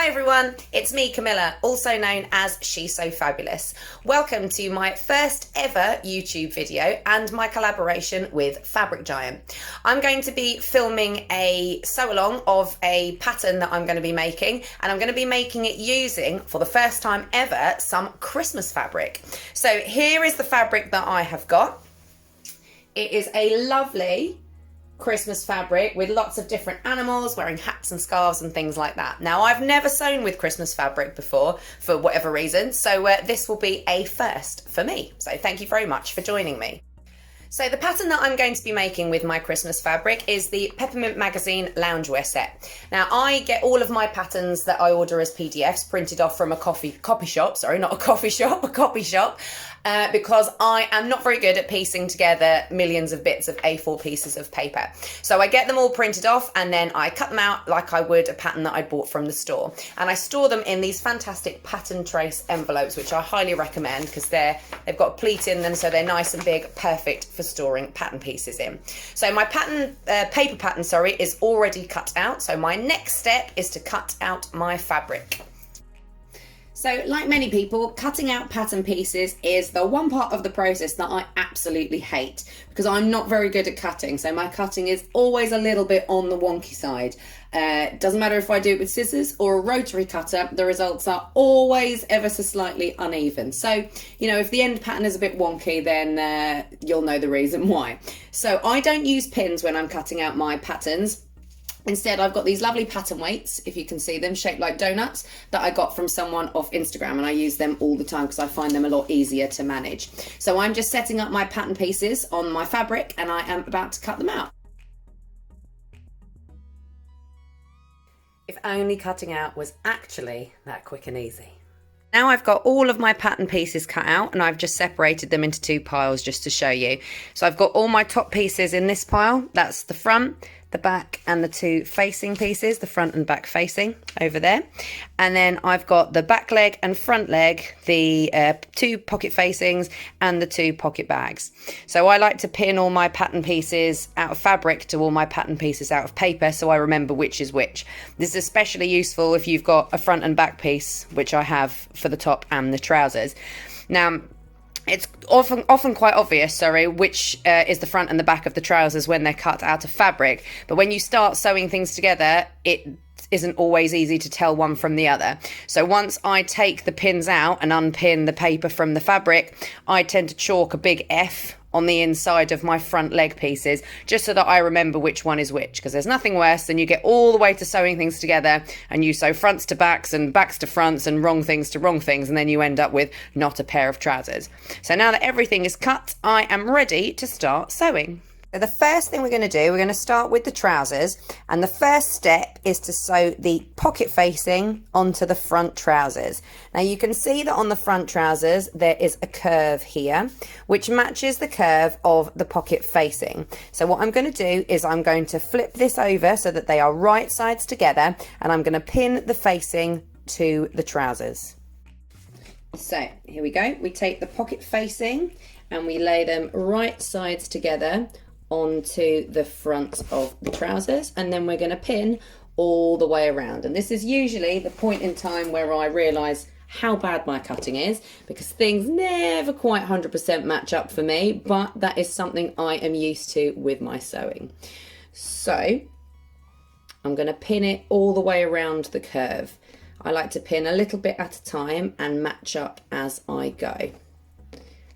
Hi everyone, it's me Camilla, also known as She's So Fabulous. Welcome to my first ever YouTube video and my collaboration with Fabric Giant. I'm going to be filming a sew-along of a pattern that I'm going to be making, and I'm going to be making it using, for the first time ever, some Christmas fabric. So here is the fabric that I have got. It is a lovely Christmas fabric with lots of different animals wearing hats and scarves and things like that. Now, I've never sewn with Christmas fabric before for whatever reason, so this will be a first for me. So thank you very much for joining me. So the pattern that I'm going to be making with my Christmas fabric is the Peppermint Magazine Loungewear Set. Now, I get all of my patterns that I order as PDFs printed off from a copy shop, because I am not very good at piecing together millions of bits of A4 pieces of paper. So I get them all printed off and then I cut them out like I would a pattern that I bought from the store. And I store them in these fantastic pattern trace envelopes, which I highly recommend because they've got pleat in them, so they're nice and big, perfect for storing pattern pieces in. So my paper pattern is already cut out. So my next step is to cut out my fabric. So like many people, cutting out pattern pieces is the one part of the process that I absolutely hate because I'm not very good at cutting. So my cutting is always a little bit on the wonky side. Doesn't matter if I do it with scissors or a rotary cutter, the results are always ever so slightly uneven. So, you know, if the end pattern is a bit wonky, then you'll know the reason why. So I don't use pins when I'm cutting out my patterns. Instead, I've got these lovely pattern weights, if you can see them, shaped like donuts, that I got from someone off Instagram, and I use them all the time because I find them a lot easier to manage. So I'm just setting up my pattern pieces on my fabric and I am about to cut them out. If only cutting out was actually that quick and easy. Now I've got all of my pattern pieces cut out and I've just separated them into two piles just to show you. So I've got all my top pieces in this pile. That's the front, the back and the two facing pieces, the front and back facing over there. And then I've got the back leg and front leg, the two pocket facings and the two pocket bags. So I like to pin all my pattern pieces out of fabric to all my pattern pieces out of paper so I remember which is which. This is especially useful if you've got a front and back piece, which I have for the top and the trousers. Now, it's often quite obvious, which is the front and the back of the trousers when they're cut out of fabric. But when you start sewing things together, it isn't always easy to tell one from the other. So once I take the pins out and unpin the paper from the fabric, I tend to chalk a big F on the inside of my front leg pieces, just so that I remember which one is which, because there's nothing worse than you get all the way to sewing things together and you sew fronts to backs and backs to fronts and wrong things to wrong things, and then you end up with not a pair of trousers. So now that everything is cut, I am ready to start sewing. So the first thing we're going to do, we're going to start with the trousers, and the first step is to sew the pocket facing onto the front trousers. Now you can see that on the front trousers there is a curve here which matches the curve of the pocket facing. So what I'm going to do is I'm going to flip this over so that they are right sides together, and I'm going to pin the facing to the trousers. So here we go, we take the pocket facing and we lay them right sides together onto the front of the trousers, and then we're going to pin all the way around. And this is usually the point in time where I realise how bad my cutting is, because things never quite 100% match up for me, but that is something I am used to with my sewing. So I'm going to pin it all the way around the curve. I like to pin a little bit at a time and match up as I go.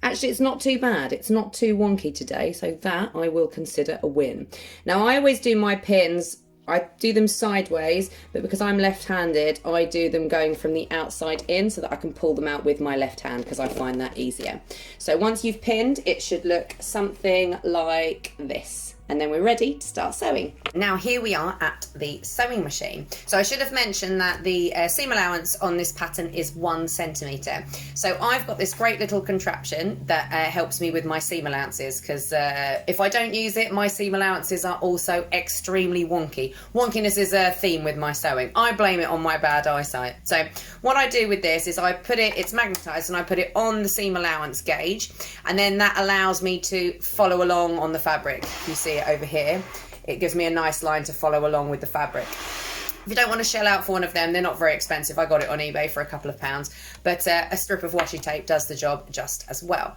Actually, it's not too bad. It's not too wonky today, so that I will consider a win. Now, I always do my pins, I do them sideways, but because I'm left-handed, I do them going from the outside in so that I can pull them out with my left hand because I find that easier. So once you've pinned, it should look something like this. And then we're ready to start sewing. Now here we are at the sewing machine. So I should have mentioned that the seam allowance on this pattern is 1 centimetre. So I've got this great little contraption that helps me with my seam allowances, because if I don't use it, my seam allowances are also extremely wonky. Wonkiness is a theme with my sewing. I blame it on my bad eyesight. So what I do with this is I put it, it's magnetised, and I put it on the seam allowance gauge, and then that allows me to follow along on the fabric. You see it over here, it gives me a nice line to follow along with the fabric. If you don't want to shell out for one of them, they're not very expensive. I got it on eBay for a couple of pounds, but a strip of washi tape does the job just as well.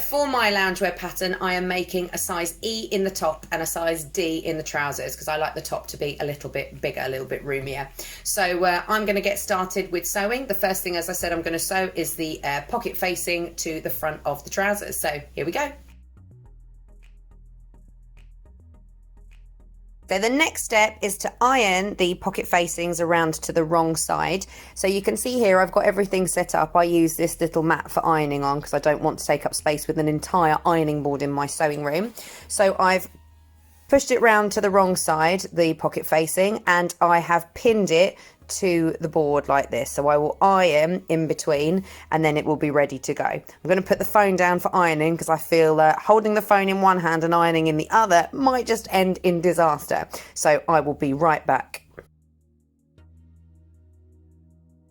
For my loungewear pattern, I am making a size E in the top and a size D in the trousers, because I like the top to be a little bit bigger, a little bit roomier. So I'm going to get started with sewing. The first thing, as I said, I'm going to sew is the pocket facing to the front of the trousers. So here we go. So the next step is to iron the pocket facings around to the wrong side. So you can see here I've got everything set up. I use this little mat for ironing on because I don't want to take up space with an entire ironing board in my sewing room. So I've pushed it round to the wrong side, the pocket facing, and I have pinned it to the board like this. So I will iron in between and then it will be ready to go. I'm going to put the phone down for ironing because I feel holding the phone in one hand and ironing in the other might just end in disaster. So I will be right back.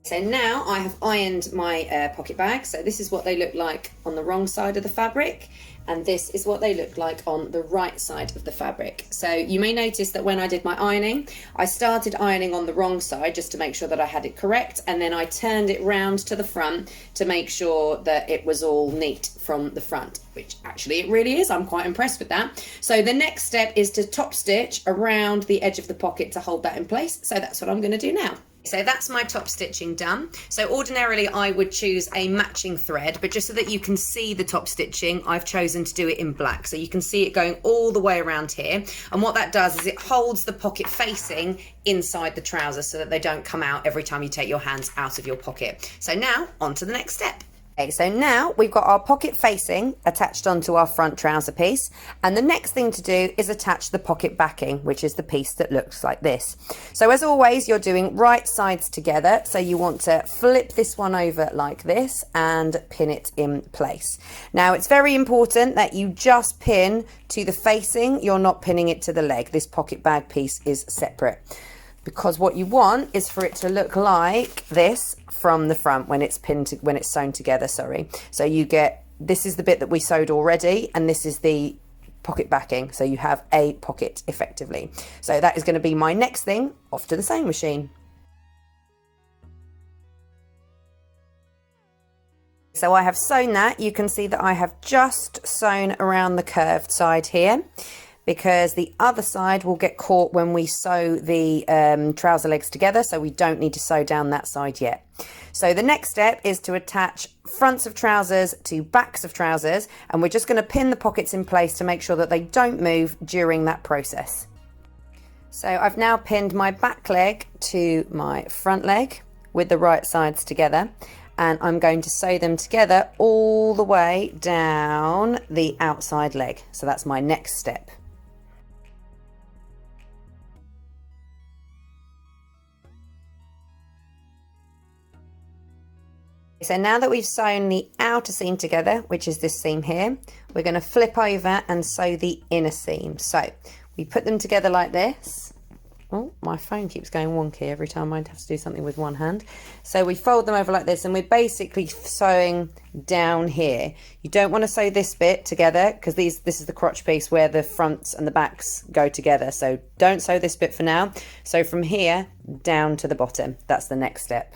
So now I have ironed my pocket bag. So this is what they look like on the wrong side of the fabric, and this is what they look like on the right side of the fabric. So you may notice that when I did my ironing, I started ironing on the wrong side just to make sure that I had it correct, and then I turned it round to the front to make sure that it was all neat from the front, which actually it really is. I'm quite impressed with that. So the next step is to top stitch around the edge of the pocket to hold that in place. So that's what I'm going to do now. So that's my top stitching done. So ordinarily I would choose a matching thread, but just so that you can see the top stitching, I've chosen to do it in black. So you can see it going all the way around here. And what that does is it holds the pocket facing inside the trousers so that they don't come out every time you take your hands out of your pocket. So now on to the next step. Okay, so now we've got our pocket facing attached onto our front trouser piece, and the next thing to do is attach the pocket backing, which is the piece that looks like this. So as always, you're doing right sides together, so you want to flip this one over like this and pin it in place. Now it's very important that you just pin to the facing, you're not pinning it to the leg. This pocket bag piece is separate, because what you want is for it to look like this from the front when it's when it's sewn together, sorry. So you get, this is the bit that we sewed already, and this is the pocket backing, so you have a pocket effectively. So that is going to be my next thing. Off to the sewing machine. So I have sewn that. You can see that I have just sewn around the curved side here, because the other side will get caught when we sew the trouser legs together, so we don't need to sew down that side yet. So the next step is to attach fronts of trousers to backs of trousers, and we're just going to pin the pockets in place to make sure that they don't move during that process. So I've now pinned my back leg to my front leg with the right sides together, and I'm going to sew them together all the way down the outside leg. So that's my next step. So now that we've sewn the outer seam together, which is this seam here, we're going to flip over and sew the inner seam. So we put them together like this. Oh, my phone keeps going wonky every time I have to do something with one hand. So we fold them over like this, and we're basically sewing down here. You don't want to sew this bit together because this is the crotch piece where the fronts and the backs go together. So don't sew this bit for now. So from here down to the bottom, that's the next step.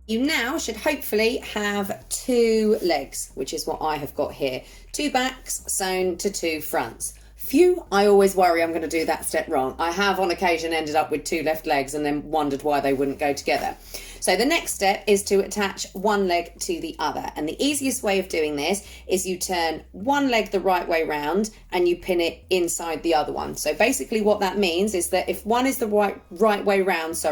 You now should hopefully have two legs, which is what I have got here. Two backs sewn to two fronts. Phew, I always worry I'm going to do that step wrong. I have on occasion ended up with two left legs and then wondered why they wouldn't go together. So the next step is to attach one leg to the other. And the easiest way of doing this is you turn one leg the right way round and you pin it inside the other one. So basically what that means is that if one is the right way round,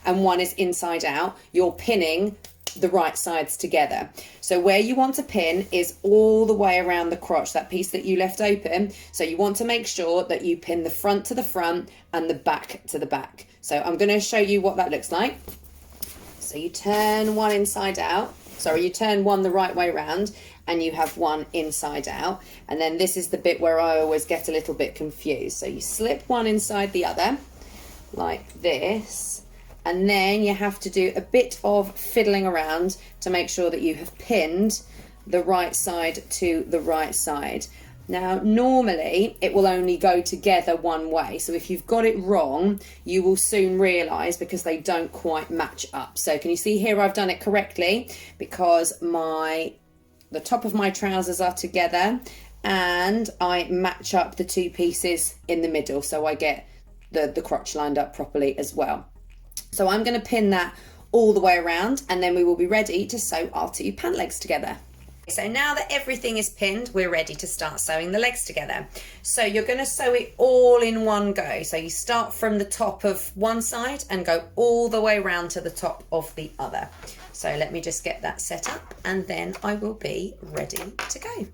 and one is inside out, you're pinning the right sides together. So where you want to pin is all the way around the crotch, that piece that you left open. So you want to make sure that you pin the front to the front and the back to the back. So I'm going to show you what that looks like. So you turn one inside out, you turn one the right way round and you have one inside out. And then this is the bit where I always get a little bit confused. So you slip one inside the other like this. And then you have to do a bit of fiddling around to make sure that you have pinned the right side to the right side. Now, normally it will only go together one way. So if you've got it wrong, you will soon realise because they don't quite match up. So can you see here I've done it correctly because the top of my trousers are together and I match up the two pieces in the middle. So I get the crotch lined up properly as well. So I'm going to pin that all the way around and then we will be ready to sew our two pant legs together. So now that everything is pinned, we're ready to start sewing the legs together. So you're going to sew it all in one go. So you start from the top of one side and go all the way around to the top of the other. So let me just get that set up and then I will be ready to go.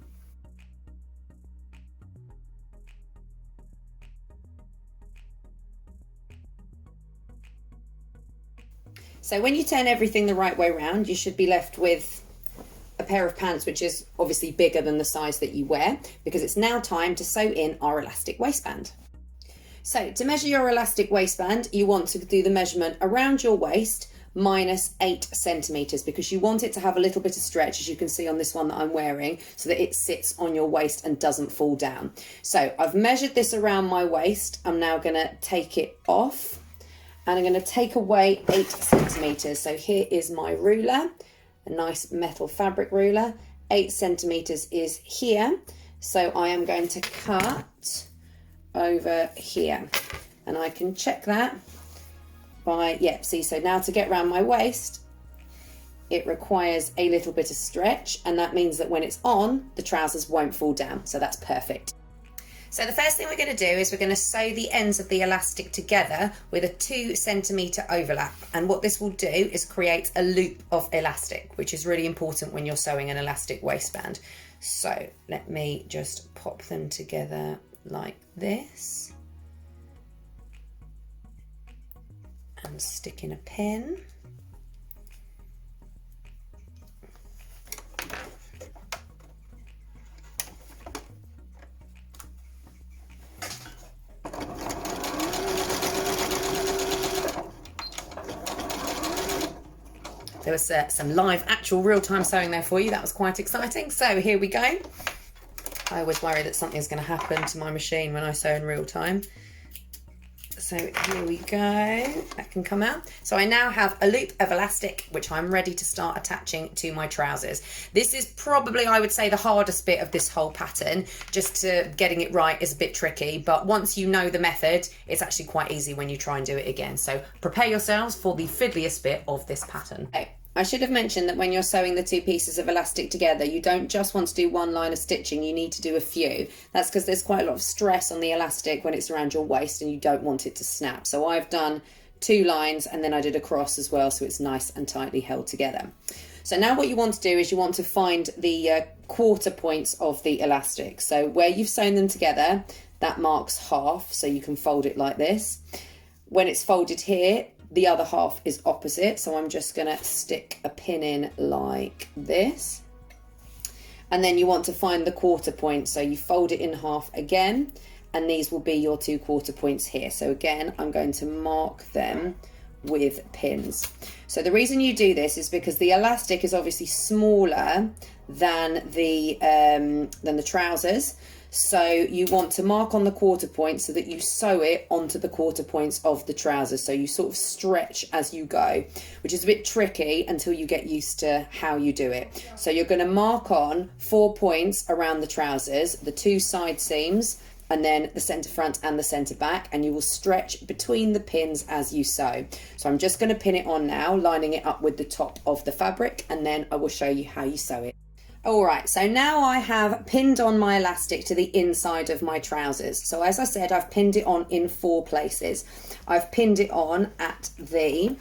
So when you turn everything the right way around, you should be left with a pair of pants which is obviously bigger than the size that you wear, because it's now time to sew in our elastic waistband. So to measure your elastic waistband, you want to do the measurement around your waist minus 8 centimeters, because you want it to have a little bit of stretch, as you can see on this one that I'm wearing, so that it sits on your waist and doesn't fall down. So I've measured this around my waist. I'm now going to take it off and I'm going to take away 8 centimeters. So here is my ruler, a nice metal fabric ruler. 8 centimeters is here, so I am going to cut over here, and I can check that by, see, so now to get around my waist it requires a little bit of stretch, and that means that when it's on, the trousers won't fall down, so that's perfect. So the first thing we're going to do is we're going to sew the ends of the elastic together with a 2 centimeter overlap. And what this will do is create a loop of elastic, which is really important when you're sewing an elastic waistband. So let me just pop them together like this and stick in a pin. There was some live actual real-time sewing there for you. That was quite exciting. So here we go. I always worry that something's going to happen to my machine when I sew in real time. So here we go. That can come out. So I now have a loop of elastic which I'm ready to start attaching to my trousers. This is probably, I would say, the hardest bit of this whole pattern. Just to getting it right is a bit tricky, but once you know the method, it's actually quite easy when you try and do it again. So prepare yourselves for the fiddliest bit of this pattern. Okay. I should have mentioned that when you're sewing the two pieces of elastic together, you don't just want to do one line of stitching, you need to do a few. That's because there's quite a lot of stress on the elastic when it's around your waist and you don't want it to snap. So I've done 2 lines and then I did a cross as well, so it's nice and tightly held together. So now what you want to do is you want to find the quarter points of the elastic. So where you've sewn them together, that marks half, so you can fold it like this. When it's folded here, the other half is opposite, so I'm just going to stick a pin in like this. And then you want to find the quarter point, so you fold it in half again, and these will be your 2 quarter points here. So again, I'm going to mark them with pins. So the reason you do this is because the elastic is obviously smaller than the trousers. So you want to mark on the quarter point so that you sew it onto the quarter points of the trousers. So you sort of stretch as you go, which is a bit tricky until you get used to how you do it. So you're going to mark on 4 points around the trousers, the 2 side seams, and then the centre front and the centre back, and you will stretch between the pins as you sew. So I'm just going to pin it on now, lining it up with the top of the fabric, and then I will show you how you sew it. Alright, so now I have pinned on my elastic to the inside of my trousers. So as I said, I've pinned it on in 4 places. I've pinned it on at the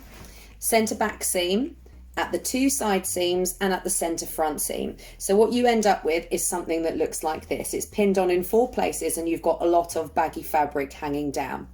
centre back seam, at the 2 side seams, and at the centre front seam. So what you end up with is something that looks like this. It's pinned on in 4 places and you've got a lot of baggy fabric hanging down.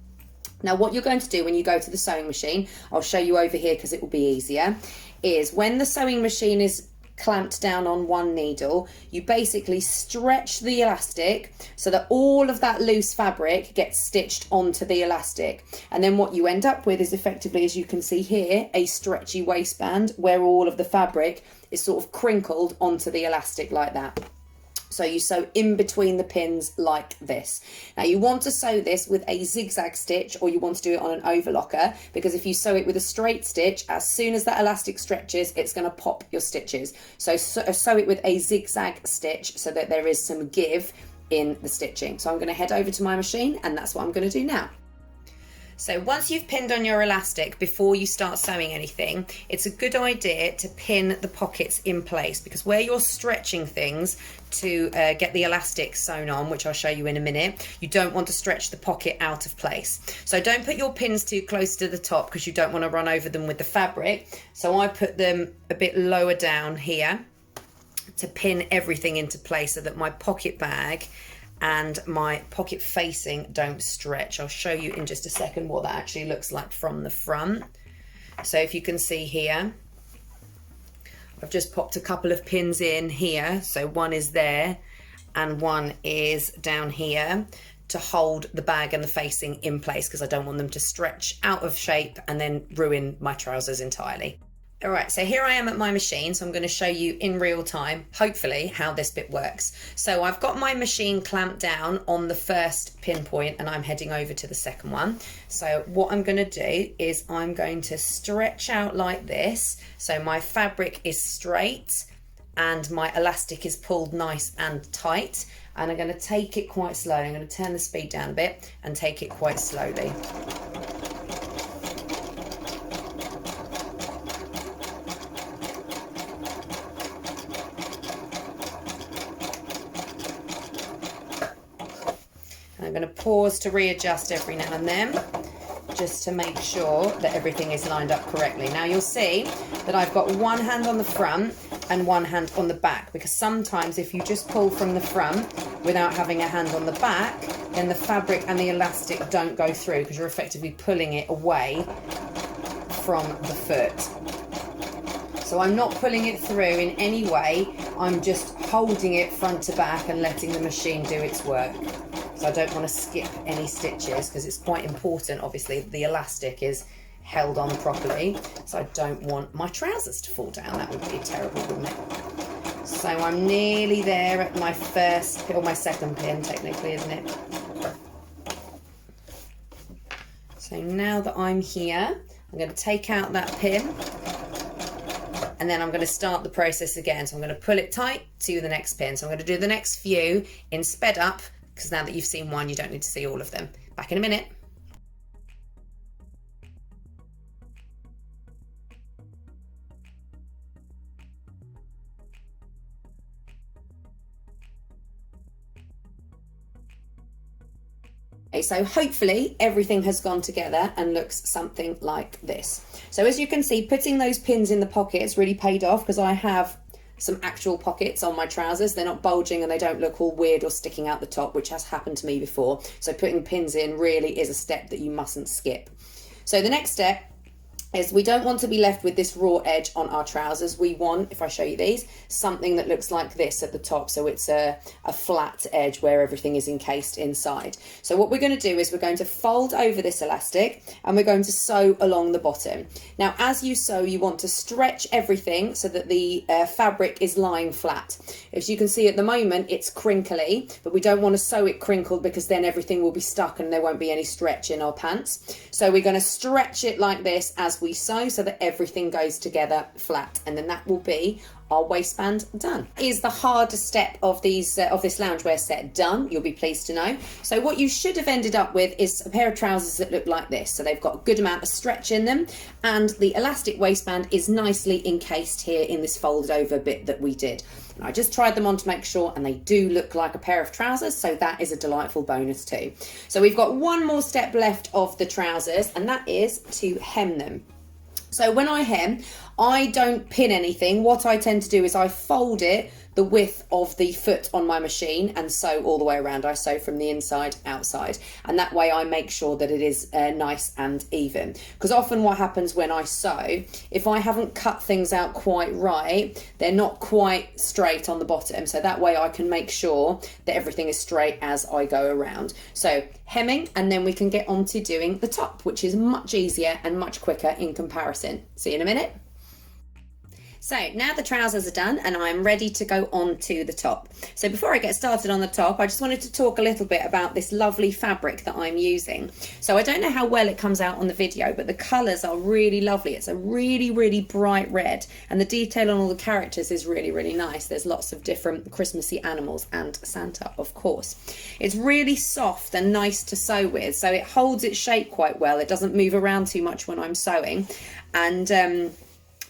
Now what you're going to do when you go to the sewing machine, I'll show you over here because it will be easier, is when the sewing machine is clamped down on one needle, you basically stretch the elastic so that all of that loose fabric gets stitched onto the elastic, and then what you end up with is effectively, as you can see here, a stretchy waistband where all of the fabric is sort of crinkled onto the elastic like that. So you sew in between the pins like this. Now you want to sew this with a zigzag stitch, or you want to do it on an overlocker, because if you sew it with a straight stitch, as soon as that elastic stretches, it's going to pop your stitches. So sew it with a zigzag stitch so that there is some give in the stitching. So I'm going to head over to my machine, and that's what I'm going to do now. So once you've pinned on your elastic, before you start sewing anything, it's a good idea to pin the pockets in place, because where you're stretching things to get the elastic sewn on, which I'll show you in a minute, you don't want to stretch the pocket out of place. So don't put your pins too close to the top, because you don't want to run over them with the fabric. So I put them a bit lower down here to pin everything into place so that my pocket bag and my pocket facing don't stretch. I'll show you in just a second what that actually looks like from the front. So if you can see here, I've just popped a couple of pins in here. So one is there and one is down here to hold the bag and the facing in place, because I don't want them to stretch out of shape and then ruin my trousers entirely. All right, so here I am at my machine, so I'm going to show you in real time, hopefully, how this bit works. So I've got my machine clamped down on the first pinpoint, and I'm heading over to the second one. So what I'm going to do is I'm going to stretch out like this, so my fabric is straight and my elastic is pulled nice and tight, and I'm going to take it quite slowly. I'm going to turn the speed down a bit and take it quite slowly. I'm going to pause to readjust every now and then, just to make sure that everything is lined up correctly. Now you'll see that I've got one hand on the front and one hand on the back, because sometimes if you just pull from the front without having a hand on the back, then the fabric and the elastic don't go through, because you're effectively pulling it away from the foot. So I'm not pulling it through in any way, I'm just holding it front to back and letting the machine do its work. So I don't want to skip any stitches, because it's quite important, obviously, the elastic is held on properly. So I don't want my trousers to fall down. That would be terrible, wouldn't it? So I'm nearly there at my first, or my second pin, technically, isn't it? So now that I'm here, I'm going to take out that pin, and then I'm going to start the process again. So I'm going to pull it tight to the next pin. So I'm going to do the next few in sped up, because now that you've seen one, you don't need to see all of them. Back in a minute. Okay, so hopefully everything has gone together and looks something like this. So as you can see, putting those pins in the pockets really paid off, because I have some actual pockets on my trousers. They're not bulging and they don't look all weird or sticking out the top, which has happened to me before. So putting pins in really is a step that you mustn't skip. So the next step is we don't want to be left with this raw edge on our trousers. We want, if I show you these, something that looks like this at the top. So it's a flat edge where everything is encased inside. So what we're going to do is we're going to fold over this elastic and we're going to sew along the bottom. Now, as you sew, you want to stretch everything so that the fabric is lying flat. As you can see at the moment, it's crinkly, but we don't want to sew it crinkled, because then everything will be stuck and there won't be any stretch in our pants. So we're going to stretch it like this as we sew, so that everything goes together flat, and then that will be our waistband done. Is the hardest step of these of this loungewear set done, you'll be pleased to know. So what you should have ended up with is a pair of trousers that look like this. So they've got a good amount of stretch in them, and the elastic waistband is nicely encased here in this folded over bit that we did. And I just tried them on to make sure, and they do look like a pair of trousers, so that is a delightful bonus too. So we've got one more step left of the trousers, and that is to hem them. So when I hem, I don't pin anything. What I tend to do is I fold it the width of the foot on my machine and sew all the way around. I sew from the inside outside, and that way I make sure that it is nice and even. Because often what happens when I sew, if I haven't cut things out quite right, they're not quite straight on the bottom. So that way I can make sure that everything is straight as I go around. So hemming, and then we can get on to doing the top, which is much easier and much quicker in comparison. See you in a minute. So now the trousers are done and I'm ready to go on to the top. So before I get started on the top, I just wanted to talk a little bit about this lovely fabric that I'm using. So I don't know how well it comes out on the video, but the colours are really lovely. It's a really, really bright red, and the detail on all the characters is really, really nice. There's lots of different Christmassy animals and Santa, of course. It's really soft and nice to sew with, so it holds its shape quite well. It doesn't move around too much when I'm sewing, and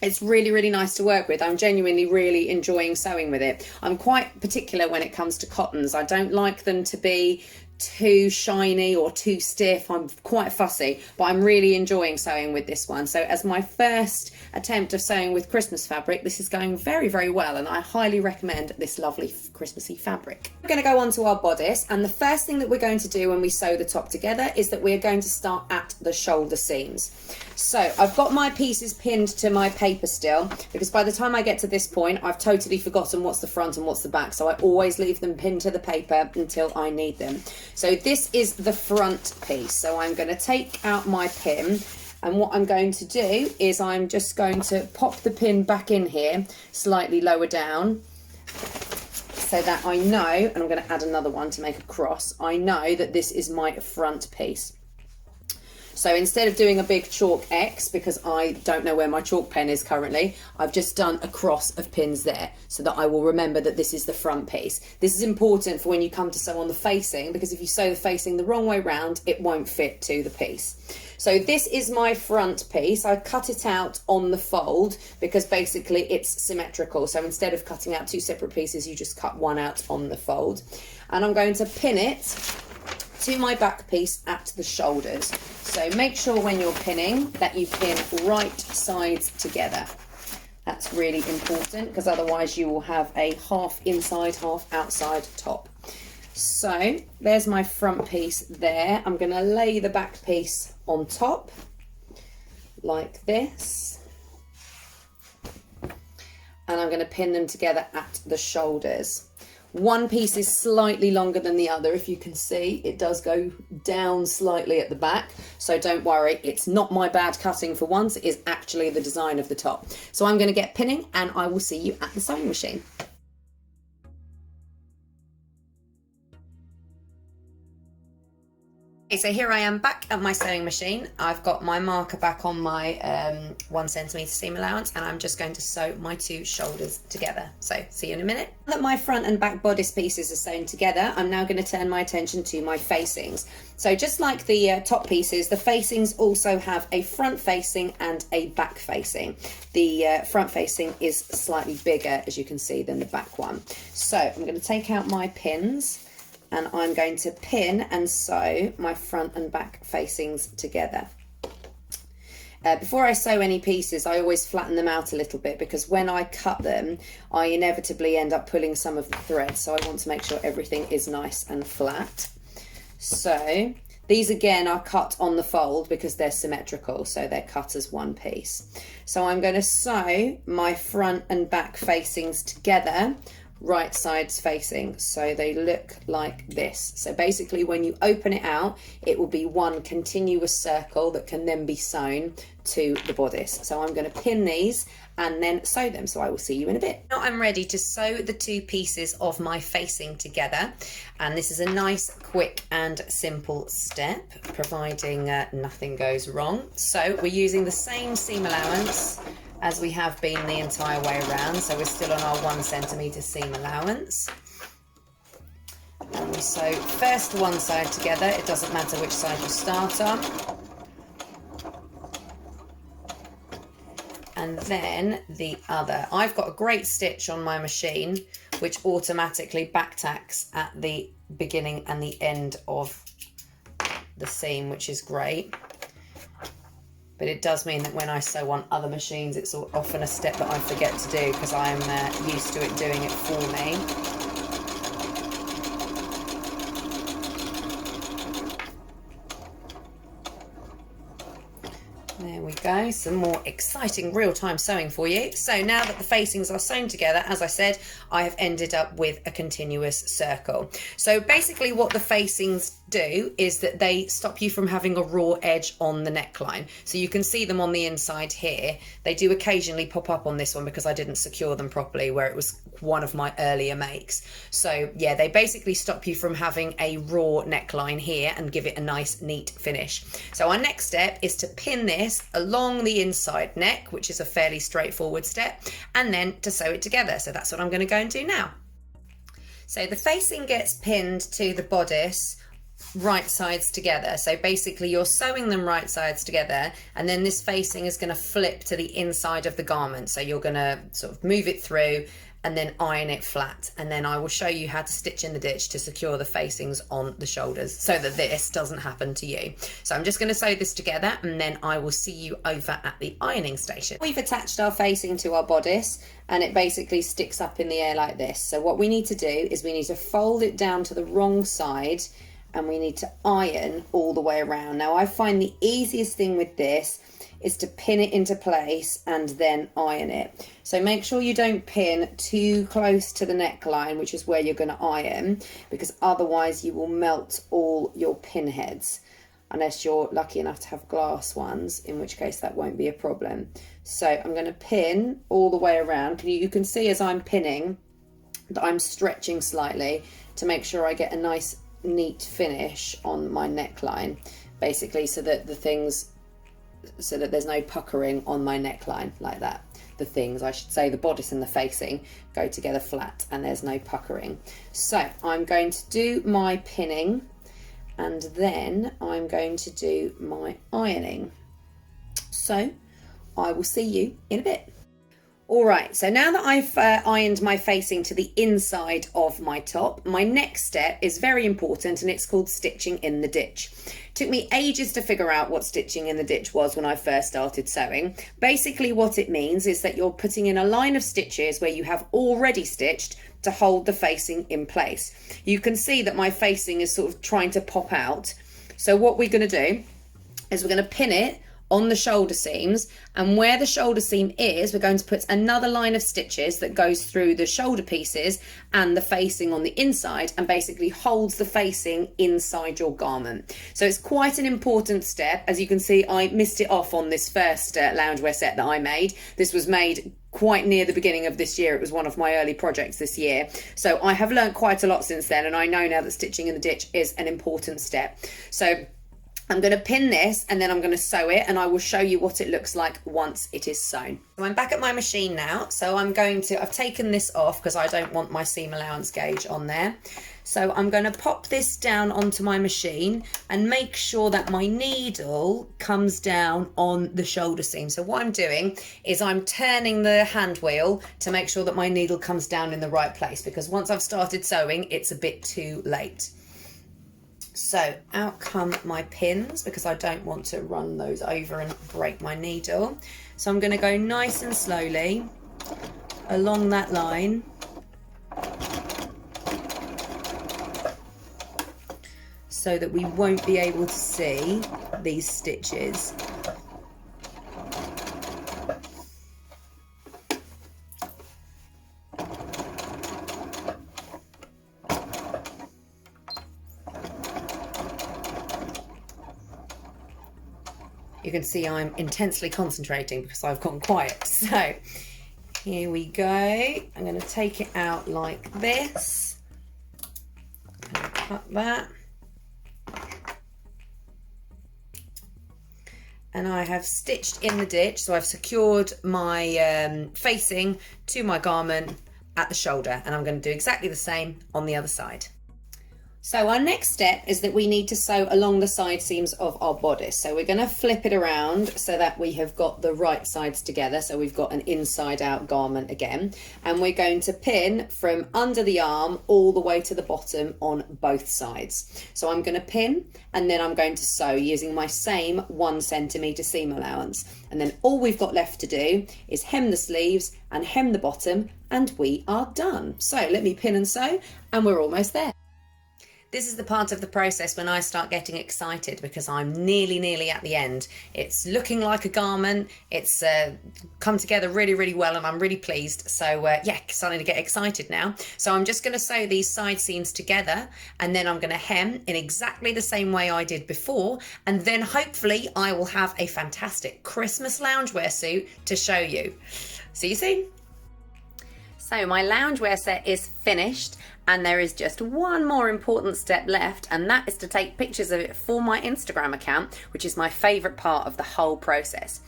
it's really, really nice to work with. I'm genuinely really enjoying sewing with it. I'm quite particular when it comes to cottons. I don't like them to be too shiny or too stiff. I'm quite fussy, but I'm really enjoying sewing with this one. So as my first attempt of sewing with Christmas fabric, this is going very, very well, and I highly recommend this lovely Christmassy fabric. We're going to go on to our bodice, and the first thing that we're going to do when we sew the top together is that we're going to start at the shoulder seams. So I've got my pieces pinned to my paper still, because by the time I get to this point I've totally forgotten what's the front and what's the back, so I always leave them pinned to the paper until I need them. So this is the front piece, so I'm going to take out my pin, and what I'm going to do is I'm just going to pop the pin back in here slightly lower down, so that I know, and I'm going to add another one to make a cross, I know that this is my front piece. So instead of doing a big chalk X, because I don't know where my chalk pen is currently, I've just done a cross of pins there so that I will remember that this is the front piece. This is important for when you come to sew on the facing, because if you sew the facing the wrong way round, it won't fit to the piece. So this is my front piece. I cut it out on the fold because basically it's symmetrical. So instead of cutting out two separate pieces, you just cut one out on the fold. And I'm going to pin it to my back piece at the shoulders. So make sure when you're pinning that you pin right sides together. That's really important, because otherwise you will have a half inside, half outside top. So there's my front piece there. I'm going to lay the back piece on top like this, and I'm going to pin them together at the shoulders. One piece is slightly longer than the other. If you can see, it does go down slightly at the back, so don't worry, it's not my bad cutting for once, it is actually the design of the top. So I'm going to get pinning, and I will see you at the sewing machine. Okay, so here I am back at my sewing machine. I've got my marker back on my 1 centimetre seam allowance, and I'm just going to sew my two shoulders together. So see you in a minute. Now that my front and back bodice pieces are sewn together, I'm now going to turn my attention to my facings. So just like the top pieces, the facings also have a front facing and a back facing. The front facing is slightly bigger, as you can see, than the back one. So I'm going to take out my pins, and I'm going to pin and sew my front and back facings together. Before I sew any pieces, I always flatten them out a little bit, because when I cut them, I inevitably end up pulling some of the thread, so I want to make sure everything is nice and flat. So these again are cut on the fold because they're symmetrical, so they're cut as one piece. So I'm going to sew my front and back facings together, right sides facing, so they look like this. So basically when you open it out, it will be one continuous circle that can then be sewn to the bodice. So I'm going to pin these and then sew them, so I will see you in a bit. Now I'm ready to sew the two pieces of my facing together, and this is a nice, quick and simple step, providing nothing goes wrong. So we're using the same seam allowance as we have been the entire way around, so we're still on our 1 centimetre seam allowance, and we sew first one side together. It doesn't matter which side you start on, and then the other. I've got a great stitch on my machine which automatically back tacks at the beginning and the end of the seam, which is great. But it does mean that when I sew on other machines, it's often a step that I forget to do because I'm used to it doing it for me. There we go, some more exciting real-time sewing for you. So now that the facings are sewn together, as I said, I have ended up with a continuous circle. So basically what the facings do is that they stop you from having a raw edge on the neckline. So you can see them on the inside here. They do occasionally pop up on this one because I didn't secure them properly where it was one of my earlier makes. So yeah, they basically stop you from having a raw neckline here and give it a nice neat finish. So our next step is to pin this along the inside neck, which is a fairly straightforward step, and then to sew it together. So that's what I'm going to go and do now. So the facing gets pinned to the bodice right sides together. So basically you're sewing them right sides together, and then this facing is going to flip to the inside of the garment. So you're going to sort of move it through and then iron it flat, and then I will show you how to stitch in the ditch to secure the facings on the shoulders so that this doesn't happen to you. So I'm just going to sew this together and then I will see you over at the ironing station. We've attached our facing to our bodice and it basically sticks up in the air like this. So what we need to do is we need to fold it down to the wrong side and we need to iron all the way around. Now I find the easiest thing with this is to pin it into place and then iron it. So make sure you don't pin too close to the neckline, which is where you're going to iron, because otherwise you will melt all your pin heads, unless you're lucky enough to have glass ones, in which case that won't be a problem. So I'm going to pin all the way around. You can see as I'm pinning that I'm stretching slightly to make sure I get a nice neat finish on my neckline, basically so that there's no puckering on my neckline like that. I should say the bodice and the facing go together flat and there's no puckering. So I'm going to do my pinning and then I'm going to do my ironing. So I will see you in a bit. Alright, so now that I've ironed my facing to the inside of my top, my next step is very important and it's called stitching in the ditch. It took me ages to figure out what stitching in the ditch was when I first started sewing. Basically what it means is that you're putting in a line of stitches where you have already stitched to hold the facing in place. You can see that my facing is sort of trying to pop out. So what we're going to do is we're going to pin it on the shoulder seams, and where the shoulder seam is, we're going to put another line of stitches that goes through the shoulder pieces and the facing on the inside and basically holds the facing inside your garment. So it's quite an important step. As you can see, I missed it off on this first loungewear set that I made. This was made quite near the beginning of this year. It was one of my early projects this year. So I have learned quite a lot since then, and I know now that stitching in the ditch is an important step. So I'm going to pin this and then I'm going to sew it, and I will show you what it looks like once it is sewn. So I'm back at my machine now. So I've taken this off because I don't want my seam allowance gauge on there. So I'm going to pop this down onto my machine and make sure that my needle comes down on the shoulder seam. So what I'm doing is I'm turning the hand wheel to make sure that my needle comes down in the right place, because once I've started sewing, it's a bit too late. So out come my pins, because I don't want to run those over and break my needle. So I'm going to go nice and slowly along that line. So that we won't be able to see these stitches. You can see I'm intensely concentrating because I've gone quiet. So here we go. I'm going to take it out like this. Cut that. And I have stitched in the ditch. So I've secured my facing to my garment at the shoulder. And I'm going to do exactly the same on the other side. So our next step is that we need to sew along the side seams of our bodice. So we're going to flip it around so that we have got the right sides together. So we've got an inside out garment again. And we're going to pin from under the arm all the way to the bottom on both sides. So I'm going to pin and then I'm going to sew using my same 1 centimetre seam allowance. And then all we've got left to do is hem the sleeves and hem the bottom, and we are done. So let me pin and sew, and we're almost there. This is the part of the process when I start getting excited because I'm nearly at the end. It's looking like a garment. It's come together really well, and I'm really pleased. So yeah, starting to get excited now. So I'm just going to sew these side seams together, and then I'm going to hem in exactly the same way I did before, and then hopefully I will have a fantastic Christmas loungewear suit to show you. See you soon. So my loungewear set is finished, and there is just one more important step left, and that is to take pictures of it for my Instagram account, which is my favourite part of the whole process.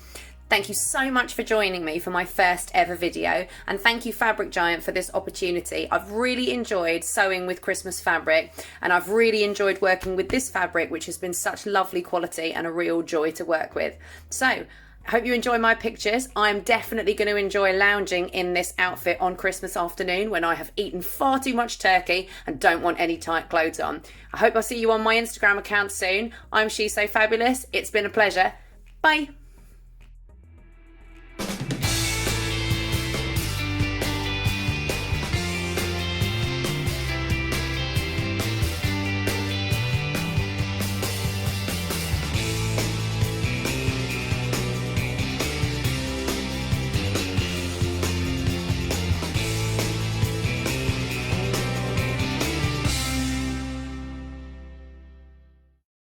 Thank you so much for joining me for my first ever video, and thank you Fabric Giant for this opportunity. I've really enjoyed sewing with Christmas fabric, and I've really enjoyed working with this fabric, which has been such lovely quality and a real joy to work with. So I hope you enjoy my pictures. I'm definitely going to enjoy lounging in this outfit on Christmas afternoon when I have eaten far too much turkey and don't want any tight clothes on. I hope I'll see you on my Instagram account soon. I'm She's So Fabulous. It's been a pleasure. Bye.